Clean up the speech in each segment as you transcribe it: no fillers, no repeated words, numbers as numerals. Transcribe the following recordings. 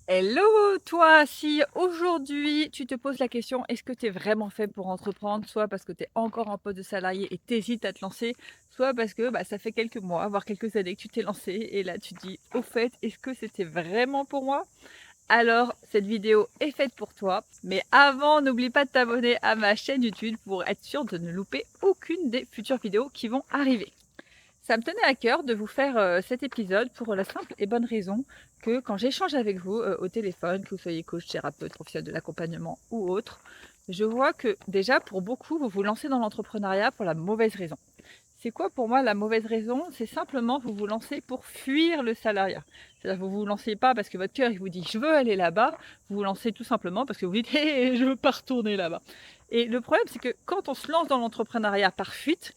Hello toi, si aujourd'hui tu te poses la question, est-ce que tu es vraiment fait pour entreprendre? Soit parce que tu es encore en poste de salarié et tu hésites à te lancer, soit parce que ça fait quelques mois, voire quelques années que tu t'es lancé et là tu te dis, au fait, est-ce que c'était vraiment pour moi? Alors, cette vidéo est faite pour toi. Mais avant, n'oublie pas de t'abonner à ma chaîne YouTube pour être sûr de ne louper aucune des futures vidéos qui vont arriver. Ça me tenait à cœur de vous faire cet épisode pour la simple et bonne raison que quand j'échange avec vous au téléphone, que vous soyez coach, thérapeute, professionnel de l'accompagnement ou autre, je vois que déjà pour beaucoup, vous vous lancez dans l'entrepreneuriat pour la mauvaise raison. C'est quoi pour moi la mauvaise raison? C'est simplement vous vous lancez pour fuir le salariat. C'est-à-dire que vous vous lancez pas parce que votre cœur il vous dit je veux aller là-bas, vous vous lancez tout simplement parce que vous dites hey, je veux pas retourner là-bas. Et le problème c'est que quand on se lance dans l'entrepreneuriat par fuite,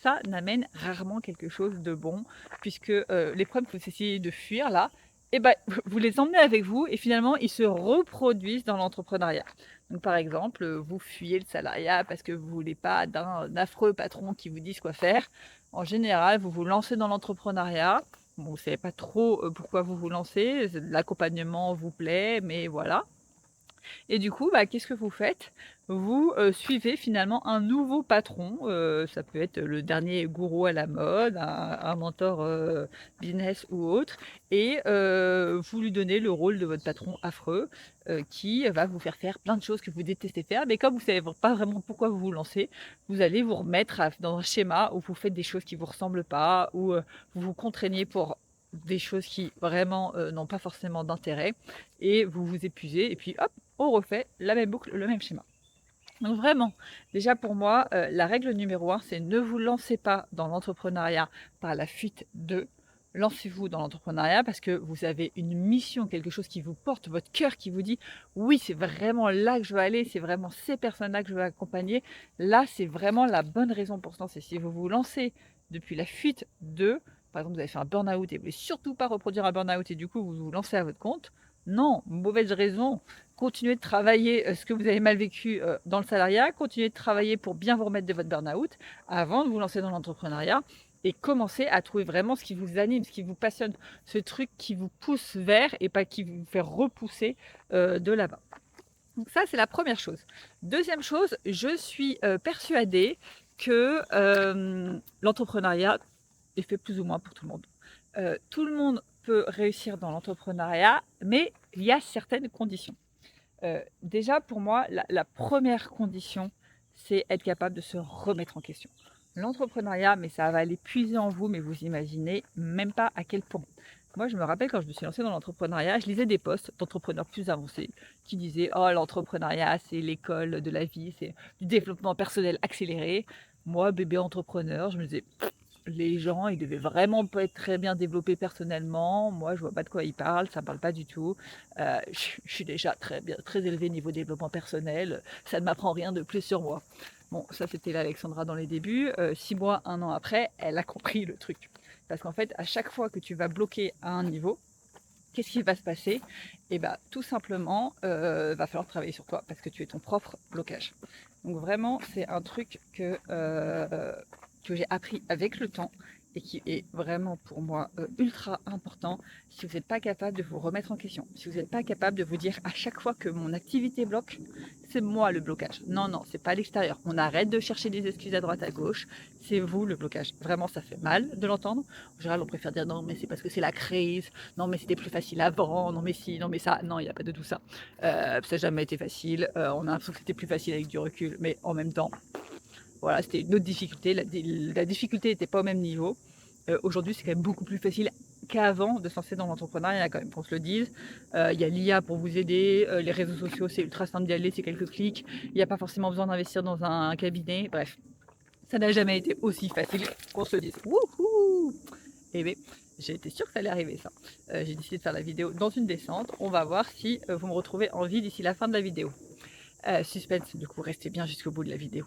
ça n'amène rarement quelque chose de bon, puisque les problèmes que vous essayez de fuir là, eh ben, vous les emmenez avec vous et finalement ils se reproduisent dans l'entrepreneuriat. Donc par exemple, vous fuyez le salariat parce que vous voulez pas d'un affreux patron qui vous dise quoi faire. En général, vous vous lancez dans l'entrepreneuriat. Bon, vous savez pas trop pourquoi vous vous lancez, l'accompagnement vous plaît, mais voilà. Et du coup, qu'est-ce que vous faites? Vous, suivez finalement un nouveau patron, ça peut être le dernier gourou à la mode, un mentor, business ou autre et vous lui donnez le rôle de votre patron affreux, qui va vous faire plein de choses que vous détestez faire. Mais comme vous savez pas vraiment pourquoi vous vous lancez, vous allez vous remettre dans un schéma où vous faites des choses qui vous ressemblent pas, où, vous vous contraignez pour des choses qui vraiment, n'ont pas forcément d'intérêt et vous vous épuisez et puis hop, on refait la même boucle, le même schéma. Donc vraiment, déjà pour moi, la règle numéro un, c'est ne vous lancez pas dans l'entrepreneuriat par la fuite de. Lancez-vous dans l'entrepreneuriat parce que vous avez une mission, quelque chose qui vous porte, votre cœur qui vous dit: «Oui, c'est vraiment là que je veux aller, c'est vraiment ces personnes-là que je veux accompagner». Là, c'est vraiment la bonne raison pour se lancer. Si vous vous lancez depuis la fuite de, par exemple, vous avez fait un burn-out et vous voulez surtout pas reproduire un burn-out et du coup, vous vous lancez à votre compte, non, mauvaise raison. Continuez de travailler, ce que vous avez mal vécu, dans le salariat, continuez de travailler pour bien vous remettre de votre burn-out avant de vous lancer dans l'entrepreneuriat et commencer à trouver vraiment ce qui vous anime, ce qui vous passionne, ce truc qui vous pousse vers et pas qui vous fait repousser, de là-bas. Donc ça, c'est la première chose. Deuxième chose, je suis, persuadée que, l'entrepreneuriat est fait plus ou moins pour tout le monde. Tout le monde peut réussir dans l'entrepreneuriat, mais il y a certaines conditions. Déjà pour moi, la 1 condition, c'est être capable de se remettre en question. L'entrepreneuriat, mais ça va aller puiser en vous, mais vous imaginez même pas à quel point. Moi, je me rappelle quand je me suis lancée dans l'entrepreneuriat, je lisais des posts d'entrepreneurs plus avancés qui disaient: «Oh l'entrepreneuriat, c'est l'école de la vie, c'est du développement personnel accéléré». Moi, bébé entrepreneur, je me disais: les gens, ils devaient vraiment pas être très bien développés personnellement. Moi, je vois pas de quoi ils parlent, ça me parle pas du tout. Je suis déjà très bien très élevée niveau développement personnel, ça ne m'apprend rien de plus sur moi. Bon, ça, c'était l'Alexandra dans les débuts. 6 mois, 1 an après, elle a compris le truc. Parce qu'en fait, à chaque fois que tu vas bloquer à un niveau, qu'est-ce qui va se passer? Et bah, tout simplement, va falloir travailler sur toi parce que tu es ton propre blocage. Donc vraiment, c'est un truc que j'ai appris avec le temps et qui est vraiment pour moi ultra important. Si vous n'êtes pas capable de vous remettre en question, si vous n'êtes pas capable de vous dire à chaque fois que mon activité bloque, c'est moi le blocage. Non, non, c'est pas l'extérieur. On arrête de chercher des excuses à droite à gauche. C'est vous le blocage. Vraiment, ça fait mal de l'entendre. En général, on préfère dire non, mais c'est parce que c'est la crise. Non, mais c'était plus facile avant. Non, mais si, non, mais ça. Non, il n'y a pas de tout ça. Ça n'a jamais été facile. On a l'impression que c'était plus facile avec du recul. Mais en même temps, voilà, c'était une autre difficulté. La difficulté n'était pas au même niveau. Aujourd'hui, c'est quand même beaucoup plus facile qu'avant de se lancer dans l'entrepreneuriat, quand même, qu'on se le dise. Il y a l'IA pour vous aider, les réseaux sociaux, c'est ultra simple d'y aller, c'est quelques clics. Il n'y a pas forcément besoin d'investir dans un cabinet. Bref, ça n'a jamais été aussi facile qu'on se le dise. Wouhou! Eh bien, j'ai été sûre que ça allait arriver, ça. J'ai décidé de faire la vidéo dans une descente. On va voir si vous me retrouvez en vie d'ici la fin de la vidéo. Suspense, du coup, restez bien jusqu'au bout de la vidéo.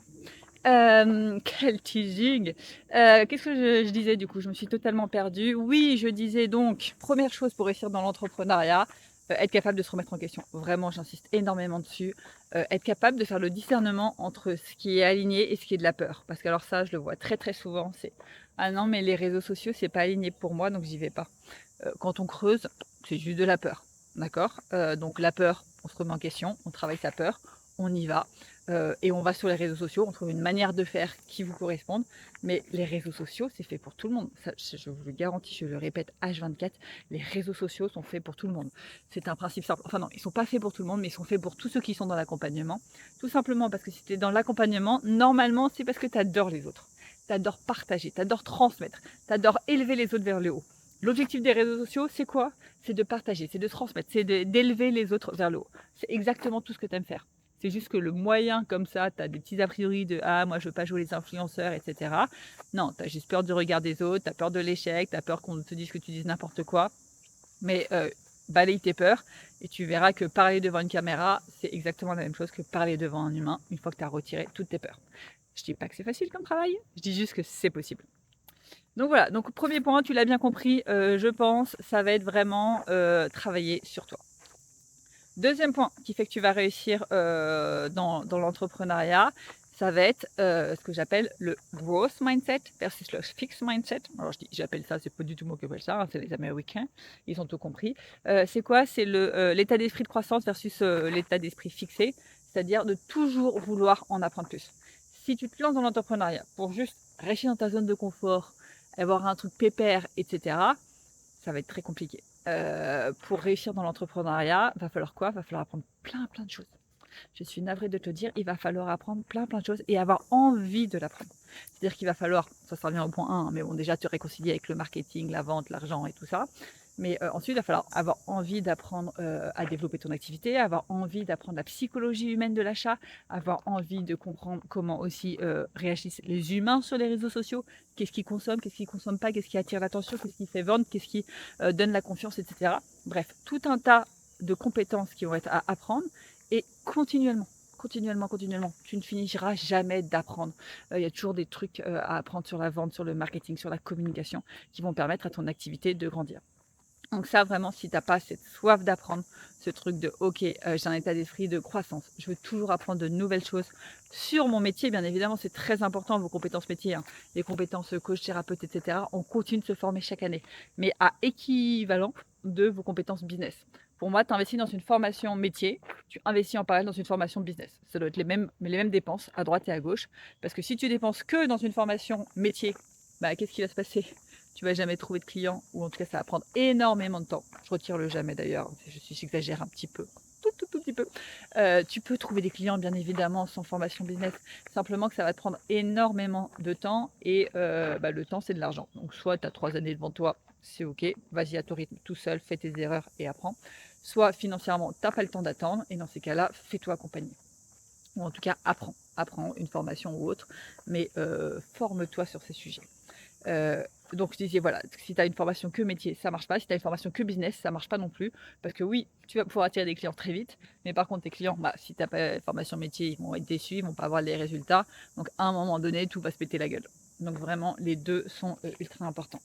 Quel teasing! Qu'est-ce que je disais du coup? Je me suis totalement perdue. Oui, je disais donc, première chose pour réussir dans l'entrepreneuriat, être capable de se remettre en question. Vraiment, j'insiste énormément dessus. Être capable de faire le discernement entre ce qui est aligné et ce qui est de la peur. Parce que alors ça, je le vois très, très souvent, c'est: «Ah non, mais les réseaux sociaux, c'est pas aligné pour moi, donc j'y vais pas». Quand on creuse, c'est juste de la peur. d'accord? Donc la peur, on se remet en question, on travaille sa peur, on y va, et on va sur les réseaux sociaux, on trouve une manière de faire qui vous corresponde. Mais les réseaux sociaux, c'est fait pour tout le monde. Ça, je vous le garantis, je le répète H24, les réseaux sociaux sont faits pour tout le monde. C'est un principe simple. Enfin non, ils sont pas faits pour tout le monde, mais ils sont faits pour tous ceux qui sont dans l'accompagnement. Tout simplement parce que si tu es dans l'accompagnement, normalement, c'est parce que tu adores les autres. Tu adores partager, tu adores transmettre, tu adores élever les autres vers le haut. L'objectif des réseaux sociaux, c'est quoi? C'est de partager, c'est de transmettre, c'est d'élever les autres vers le haut. C'est exactement tout ce que tu aimes faire. C'est juste que le moyen comme ça, tu as des petits a priori de ah, moi je veux pas jouer les influenceurs, etc. Non, tu as juste peur du regard des autres, tu as peur de l'échec, tu as peur qu'on te dise que tu dises n'importe quoi. Mais balaye tes peurs et tu verras que parler devant une caméra, c'est exactement la même chose que parler devant un humain une fois que tu as retiré toutes tes peurs. Je dis pas que c'est facile comme travail, je dis juste que c'est possible. Donc voilà, donc premier point, tu l'as bien compris, je pense, ça va être vraiment travailler sur toi. Deuxième point qui fait que tu vas réussir dans l'entrepreneuriat, ça va être ce que j'appelle le growth mindset versus le fixed mindset. Alors j'appelle ça, c'est pas du tout moi qui appelle ça, hein, c'est les Américains, ils ont tout compris. C'est quoi? C'est l'état d'esprit de croissance versus l'état d'esprit fixé, c'est-à-dire de toujours vouloir en apprendre plus. Si tu te lances dans l'entrepreneuriat pour juste rester dans ta zone de confort, avoir un truc pépère, etc., ça va être très compliqué. Pour réussir dans l'entrepreneuriat, va falloir quoi? Va falloir apprendre plein de choses. Je suis navrée de te le dire, il va falloir apprendre plein de choses et avoir envie de l'apprendre. C'est-à-dire qu'il va falloir, ça revient au point 1, mais bon, déjà te réconcilier avec le marketing, la vente, l'argent et tout ça. Mais ensuite, il va falloir avoir envie d'apprendre à développer ton activité, avoir envie d'apprendre la psychologie humaine de l'achat, avoir envie de comprendre comment aussi réagissent les humains sur les réseaux sociaux, qu'est-ce qu'ils consomment, qu'est-ce qu'ils consomment pas, qu'est-ce qui attire l'attention, qu'est-ce qui fait vendre, qu'est-ce qui donne la confiance, etc. Bref, tout un tas de compétences qui vont être à apprendre et continuellement. Continuellement. Tu ne finiras jamais d'apprendre. Il y a toujours des trucs à apprendre sur la vente, sur le marketing, sur la communication qui vont permettre à ton activité de grandir. Donc ça, vraiment, si tu n'as pas cette soif d'apprendre, ce truc de OK, j'ai un état d'esprit de croissance, je veux toujours apprendre de nouvelles choses sur mon métier, bien évidemment, c'est très important, vos compétences métiers, hein, les compétences coach, thérapeute, etc. On continue de se former chaque année, mais à équivalent de vos compétences business. Pour moi, tu investis dans une formation métier, tu investis en parallèle dans une formation business. Ça doit être les mêmes dépenses à droite et à gauche, parce que si tu dépenses que dans une formation métier, bah, qu'est-ce qui va se passer? Tu vas jamais trouver de clients, ou en tout cas ça va prendre énormément de temps. Je retire le jamais d'ailleurs, j'exagère un petit peu, tout petit peu. Tu peux trouver des clients bien évidemment sans formation business, simplement que ça va te prendre énormément de temps et le temps c'est de l'argent. Donc soit tu as 3 années devant toi, c'est ok, vas-y à ton rythme tout seul, fais tes erreurs et apprends. Soit financièrement tu n'as pas le temps d'attendre et dans ces cas-là, fais-toi accompagner. Ou en tout cas apprends une formation ou autre, mais forme-toi sur ces sujets. Donc je disais voilà, si tu as une formation que métier, ça marche pas. Si tu as une formation que business, ça marche pas non plus. Parce que oui, tu vas pouvoir attirer des clients très vite, mais par contre tes clients, bah, si tu n'as pas une formation métier, ils vont être déçus, ils vont pas avoir les résultats. Donc à un moment donné, tout va se péter la gueule. Donc vraiment, les deux sont ultra importants.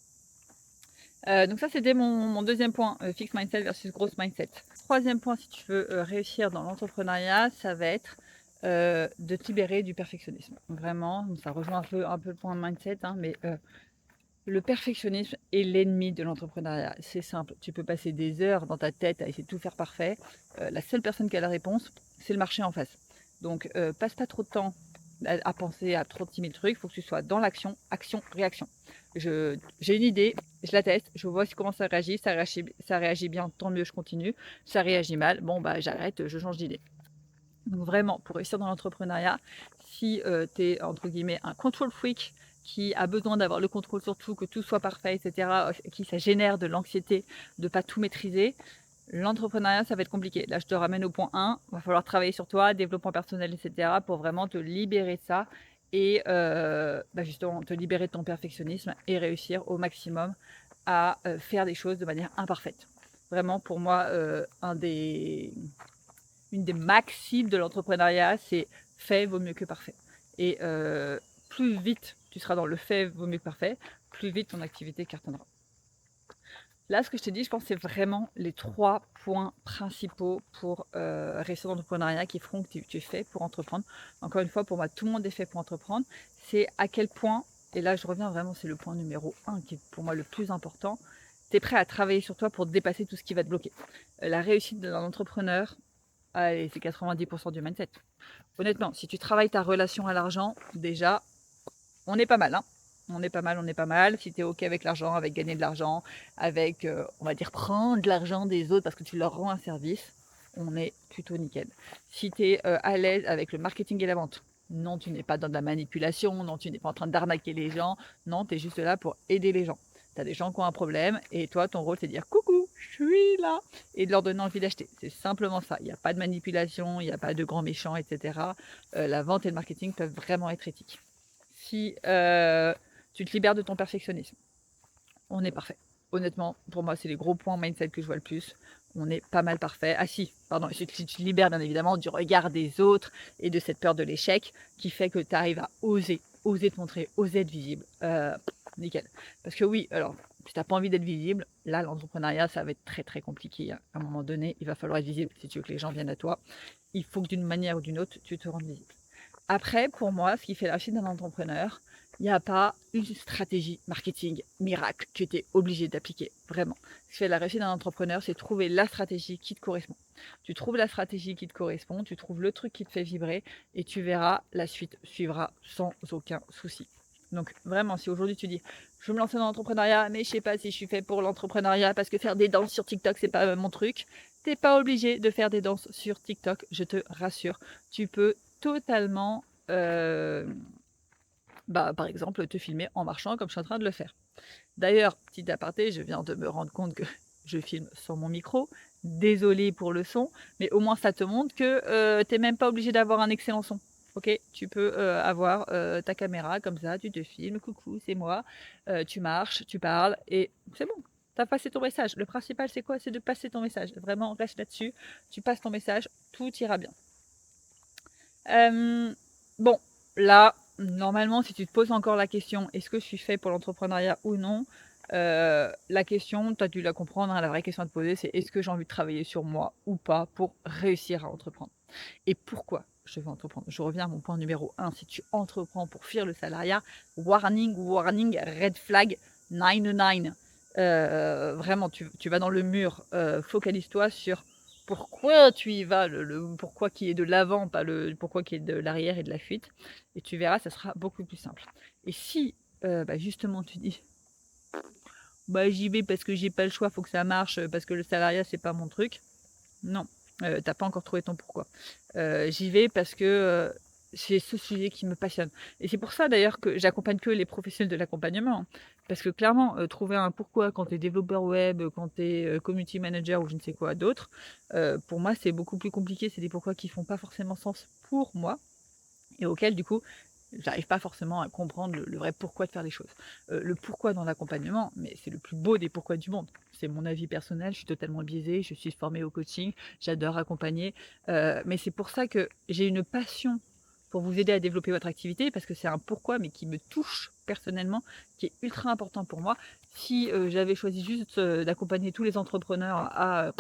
Donc ça, c'était mon deuxième point, fixed mindset versus growth mindset. Troisième point, si tu veux réussir dans l'entrepreneuriat, ça va être de te libérer du perfectionnisme. Vraiment, ça rejoint un peu le point mindset, hein, mais le perfectionnisme est l'ennemi de l'entrepreneuriat. C'est simple, tu peux passer des heures dans ta tête à essayer de tout faire parfait. La seule personne qui a la réponse, c'est le marché en face. Donc, passe pas trop de temps à penser à 36 000 trucs. Il faut que tu sois dans l'action, action, réaction. J'ai une idée, je la teste, je vois comment ça réagit. Ça réagit bien, tant mieux, je continue. Ça réagit mal, bon, bah j'arrête, je change d'idée. Donc vraiment, pour réussir dans l'entrepreneuriat, si tu es entre guillemets un control freak qui a besoin d'avoir le contrôle sur tout, que tout soit parfait, etc., qui ça génère de l'anxiété de ne pas tout maîtriser, l'entrepreneuriat, ça va être compliqué. Là, je te ramène au point 1, il va falloir travailler sur toi, développement personnel, etc., pour vraiment te libérer de ça et justement te libérer de ton perfectionnisme et réussir au maximum à faire des choses de manière imparfaite. Vraiment, pour moi, une des maximes de l'entrepreneuriat, c'est fait vaut mieux que parfait. Et plus vite tu seras dans le fait vaut mieux que parfait, plus vite ton activité cartonnera. Là, ce que je te dis, je pense que c'est vraiment les 3 points principaux pour réussir dans l'entrepreneuriat qui feront que tu es fait pour entreprendre. Encore une fois, pour moi, tout le monde est fait pour entreprendre. C'est à quel point, et là je reviens vraiment, c'est le point numéro 1 qui est pour moi le plus important, tu es prêt à travailler sur toi pour dépasser tout ce qui va te bloquer. La réussite d'un entrepreneur, allez, c'est 90% du mindset. Honnêtement, si tu travailles ta relation à l'argent, déjà, on est pas mal, hein. On est pas mal, on est pas mal. Si tu es OK avec l'argent, avec gagner de l'argent, avec, on va dire, prendre de l'argent des autres parce que tu leur rends un service, on est plutôt nickel. Si tu es à l'aise avec le marketing et la vente, non, tu n'es pas dans de la manipulation, non, tu n'es pas en train d'arnaquer les gens, non, tu es juste là pour aider les gens. Tu as des gens qui ont un problème et toi, ton rôle, c'est de dire coucou, je suis là et de leur donner envie d'acheter. C'est simplement ça. Il n'y a pas de manipulation, il n'y a pas de grands méchants, etc. La vente et le marketing peuvent vraiment être éthiques. Si tu te libères de ton perfectionnisme, on est parfait. Honnêtement, pour moi, c'est les gros points mindset que je vois le plus. On est pas mal parfait. Ah si, pardon, si tu te libères bien évidemment du regard des autres et de cette peur de l'échec qui fait que tu arrives à oser te montrer, oser être visible. Nickel. Parce que oui, alors, si tu n'as pas envie d'être visible, là, l'entrepreneuriat, ça va être très très compliqué. À un moment donné, il va falloir être visible si tu veux que les gens viennent à toi. Il faut que d'une manière ou d'une autre, tu te rendes visible. Après, pour moi, ce qui fait la réussite d'un entrepreneur, il n'y a pas une stratégie marketing miracle que tu es obligé d'appliquer, vraiment. Ce qui fait la réussite d'un entrepreneur, c'est trouver la stratégie qui te correspond. Tu trouves la stratégie qui te correspond, tu trouves le truc qui te fait vibrer et tu verras, la suite suivra sans aucun souci. Donc vraiment, si aujourd'hui tu dis, je veux me lancer dans l'entrepreneuriat, mais je sais pas si je suis fait pour l'entrepreneuriat parce que faire des danses sur TikTok, c'est pas mon truc. T'es pas obligé de faire des danses sur TikTok, je te rassure. Tu peux totalement, par exemple, te filmer en marchant comme je suis en train de le faire. D'ailleurs, petit aparté, je viens de me rendre compte que je filme sans mon micro. Désolée pour le son, mais au moins ça te montre que tu n'es même pas obligé d'avoir un excellent son. Ok, tu peux avoir ta caméra comme ça, tu te filmes, coucou, c'est moi, tu marches, tu parles et c'est bon. Tu as passé ton message. Le principal, c'est quoi? C'est de passer ton message. Vraiment, reste là-dessus. Tu passes ton message, tout ira bien. Bon, là, normalement, si tu te poses encore la question, est-ce que je suis fait pour l'entrepreneuriat ou non? La question, tu as dû la comprendre, hein, la vraie question à te poser, c'est est-ce que j'ai envie de travailler sur moi ou pas pour réussir à entreprendre? Et pourquoi je veux entreprendre? Je reviens à mon point numéro 1. Si tu entreprends pour fuir le salariat, warning, warning, red flag, 99. Vraiment, tu vas dans le mur. Focalise-toi sur pourquoi tu y vas, le pourquoi qui est de l'avant, pas le pourquoi qui est de l'arrière et de la fuite. Et tu verras, ça sera beaucoup plus simple. Et si justement tu dis j'y vais parce que j'ai pas le choix, faut que ça marche, parce que le salariat c'est pas mon truc. Non, t'as pas encore trouvé ton pourquoi. J'y vais parce que c'est ce sujet qui me passionne. Et c'est pour ça d'ailleurs que j'accompagne que les professionnels de l'accompagnement, hein. Parce que clairement, trouver un pourquoi quand tu es développeur web, quand tu es community manager ou je ne sais quoi d'autre, pour moi c'est beaucoup plus compliqué. C'est des pourquoi qui font pas forcément sens pour moi et auxquels du coup j'arrive pas forcément à comprendre le vrai pourquoi de faire les choses. Le pourquoi dans l'accompagnement, mais c'est le plus beau des pourquoi du monde. C'est mon avis personnel, je suis totalement biaisée, je suis formée au coaching, j'adore accompagner, mais c'est pour ça que j'ai une passion pour vous aider à développer votre activité parce que c'est un pourquoi, mais qui me touche personnellement, qui est ultra important pour moi. Si j'avais choisi juste d'accompagner tous les entrepreneurs à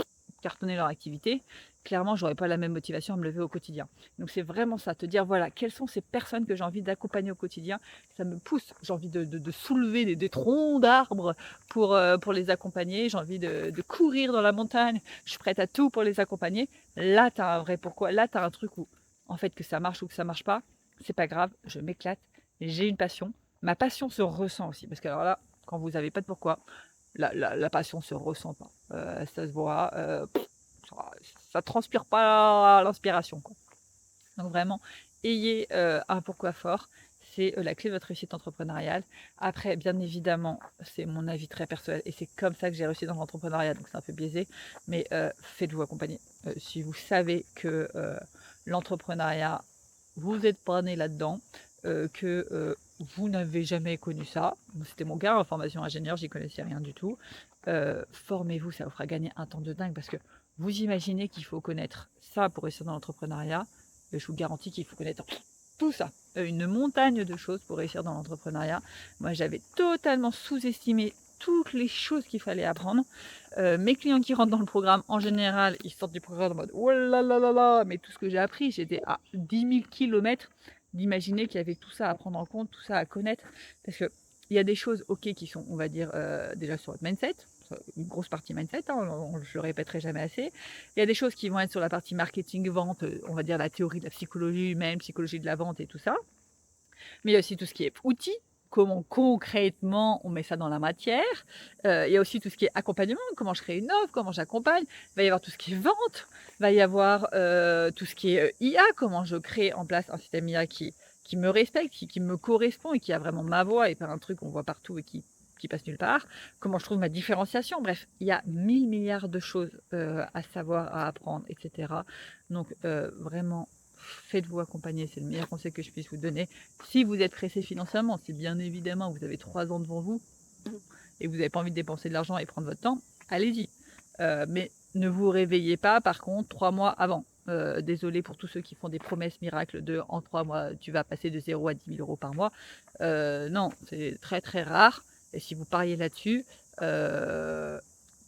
cartonner leur activité, clairement, j'aurais pas la même motivation à me lever au quotidien. Donc c'est vraiment ça, te dire voilà, quelles sont ces personnes que j'ai envie d'accompagner au quotidien. Ça me pousse, j'ai envie de soulever des troncs d'arbres pour les accompagner, j'ai envie de courir dans la montagne, je suis prête à tout pour les accompagner. Là, tu as un vrai pourquoi, là, tu as un truc où, en fait, que ça marche ou que ça marche pas, c'est pas grave, je m'éclate, j'ai une passion. Ma passion se ressent aussi, parce que alors là, quand vous n'avez pas de pourquoi, la passion se ressent pas. Ça se voit, ça transpire pas l'inspiration, quoi. Donc vraiment, ayez un pourquoi fort. C'est la clé de votre réussite entrepreneuriale. Après, bien évidemment, c'est mon avis très personnel et c'est comme ça que j'ai réussi dans l'entrepreneuriat, donc c'est un peu biaisé, mais faites-vous accompagner. Si vous savez que l'entrepreneuriat, vous êtes pas né là-dedans, que vous n'avez jamais connu ça, c'était mon cas en formation ingénieur, j'y connaissais rien du tout, formez-vous, ça vous fera gagner un temps de dingue parce que vous imaginez qu'il faut connaître ça pour réussir dans l'entrepreneuriat, je vous garantis qu'il faut connaître tout ça, une montagne de choses pour réussir dans l'entrepreneuriat. Moi, j'avais totalement sous-estimé toutes les choses qu'il fallait apprendre. Mes clients qui rentrent dans le programme, en général, ils sortent du programme en mode oh là là là là, mais tout ce que j'ai appris, j'étais à 10 000 kilomètres d'imaginer qu'il y avait tout ça à prendre en compte, tout ça à connaître. Parce qu'il y a des choses, ok, qui sont, on va dire, déjà sur votre mindset, une grosse partie mindset, hein, je le répéterai jamais assez. Il y a des choses qui vont être sur la partie marketing, vente, on va dire la théorie de la psychologie humaine, psychologie de la vente et tout ça. Mais il y a aussi tout ce qui est outils, comment concrètement on met ça dans la matière. Il y a aussi tout ce qui est accompagnement, comment je crée une offre, comment j'accompagne. Il va y avoir tout ce qui est vente, il va y avoir, tout ce qui est, IA, comment je crée en place un système IA qui me respecte, qui me correspond et qui a vraiment ma voix et pas un truc qu'on voit partout et qui passe nulle part. Comment je trouve ma différenciation. Bref, il y a 1000 milliards de choses, à savoir, à apprendre et cetera. Donc, vraiment faites-vous accompagner, c'est le meilleur conseil que je puisse vous donner. Si vous êtes pressé financièrement, si bien évidemment vous avez 3 ans devant vous et que vous n'avez pas envie de dépenser de l'argent et prendre votre temps, allez-y. Mais ne vous réveillez pas par contre 3 mois avant. Désolée pour tous ceux qui font des promesses miracles de en 3 mois tu vas passer de 0 à 10 000 euros par mois. Non, c'est très très rare. Et si vous pariez là-dessus,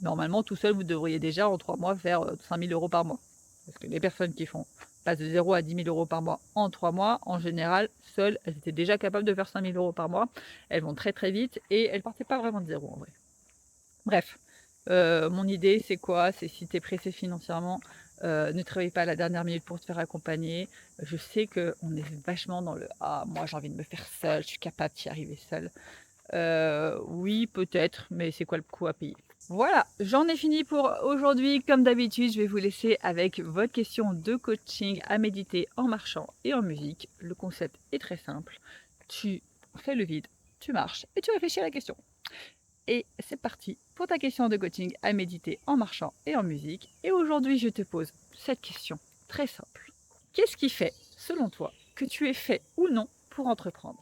normalement tout seul vous devriez déjà en 3 mois faire 5 000 euros par mois. Parce que les personnes qui passent de 0 à 10 000 euros par mois en 3 mois, en général, seules, elles étaient déjà capables de faire 5 000 euros par mois. Elles vont très très vite et elles partaient pas vraiment de zéro en vrai. Bref, mon idée c'est quoi? C'est si tu es pressé financièrement, ne te réveille pas à la dernière minute pour te faire accompagner. Je sais qu'on est vachement dans le: «Ah moi j'ai envie de me faire seule, je suis capable d'y arriver seule». Oui peut-être, mais c'est quoi le coût à payer? Voilà, j'en ai fini pour aujourd'hui. Comme d'habitude, je vais vous laisser avec votre question de coaching à méditer en marchant et en musique. Le concept est très simple. Tu fais le vide, tu marches et tu réfléchis à la question. Et c'est parti pour ta question de coaching à méditer en marchant et en musique. Et aujourd'hui, je te pose cette question très simple. Qu'est-ce qui fait, selon toi, que tu es fait ou non pour entreprendre?